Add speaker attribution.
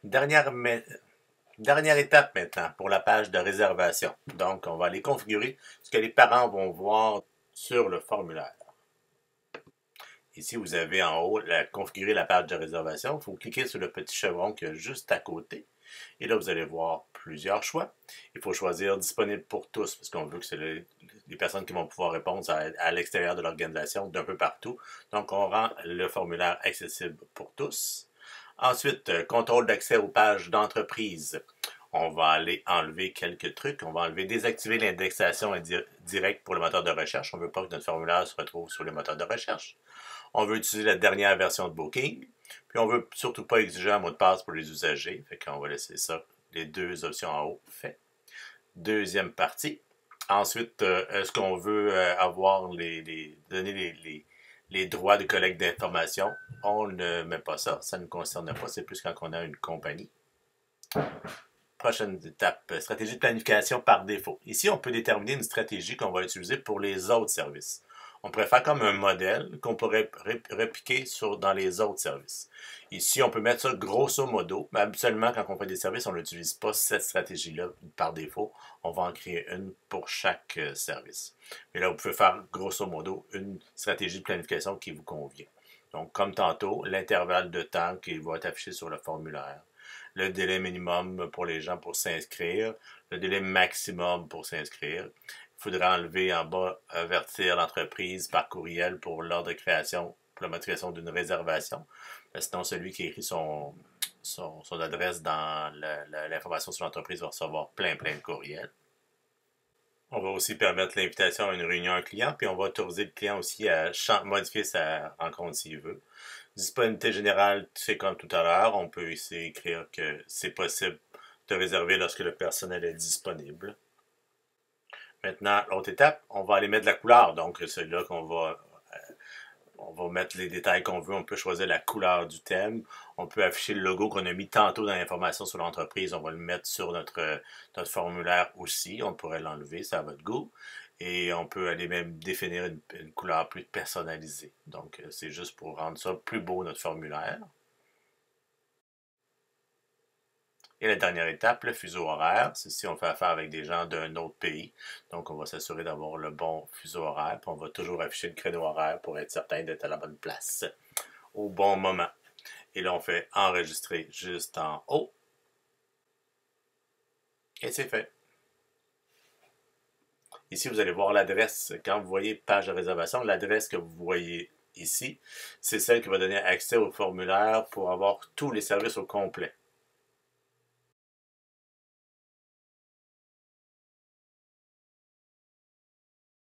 Speaker 1: Dernière, dernière étape maintenant pour la page de réservation. Donc, on va aller configurer ce que les parents vont voir sur le formulaire. Ici, vous avez en haut configurer la page de réservation. Il faut cliquer sur le petit chevron qui est juste à côté. Et là, vous allez voir plusieurs choix. Il faut choisir disponible pour tous, parce qu'on veut que c'est les personnes qui vont pouvoir répondre à l'extérieur de l'organisation d'un peu partout. Donc, on rend le formulaire accessible pour tous. Ensuite, contrôle d'accès aux pages d'entreprise. On va aller enlever quelques trucs. On va enlever désactiver l'indexation directe pour le moteur de recherche. On ne veut pas que notre formulaire se retrouve sur le moteur de recherche. On veut utiliser la dernière version de Booking. Puis on ne veut surtout pas exiger un mot de passe pour les usagers. Fait qu'on va laisser ça, les deux options en haut, fait. Deuxième partie. Ensuite, est-ce qu'on veut avoir donner les droits de collecte d'informations? On ne met pas ça. Ça ne nous concerne pas. C'est plus quand on a une compagnie. Prochaine étape, stratégie de planification par défaut. Ici, on peut déterminer une stratégie qu'on va utiliser pour les autres services. On pourrait faire comme un modèle qu'on pourrait répliquer dans les autres services. Ici, on peut mettre ça grosso modo, mais habituellement, quand on fait des services, on n'utilise pas cette stratégie-là par défaut. On va en créer une pour chaque service. Mais là, vous pouvez faire grosso modo une stratégie de planification qui vous convient. Donc, comme tantôt, l'intervalle de temps qui va être affiché sur le formulaire, le délai minimum pour les gens pour s'inscrire, le délai maximum pour s'inscrire. Il faudra enlever en bas, avertir l'entreprise par courriel pour l'ordre de création, pour la motivation d'une réservation. Sinon, celui qui écrit son adresse dans l'information sur l'entreprise va recevoir plein de courriels. On va aussi permettre l'invitation à une réunion à un client, puis on va autoriser le client aussi à modifier sa rencontre s'il veut. Disponibilité générale, c'est comme tout à l'heure. On peut ici écrire que c'est possible de réserver lorsque le personnel est disponible. Maintenant, l'autre étape, on va aller mettre la couleur. Donc, c'est là qu'on va mettre les détails qu'on veut. On peut choisir la couleur du thème. On peut afficher le logo qu'on a mis tantôt dans l'information sur l'entreprise. On va le mettre sur notre formulaire aussi. On pourrait l'enlever, c'est à votre goût. Et on peut aller même définir une couleur plus personnalisée. Donc, c'est juste pour rendre ça plus beau, notre formulaire. Et la dernière étape, le fuseau horaire, c'est si on fait affaire avec des gens d'un autre pays. Donc, on va s'assurer d'avoir le bon fuseau horaire. Puis on va toujours afficher le créneau horaire pour être certain d'être à la bonne place au bon moment. Et là, on fait enregistrer juste en haut. Et c'est fait. Ici, vous allez voir l'adresse. Quand vous voyez page de réservation, l'adresse que vous voyez ici, c'est celle qui va donner accès au formulaire pour avoir tous les services au complet.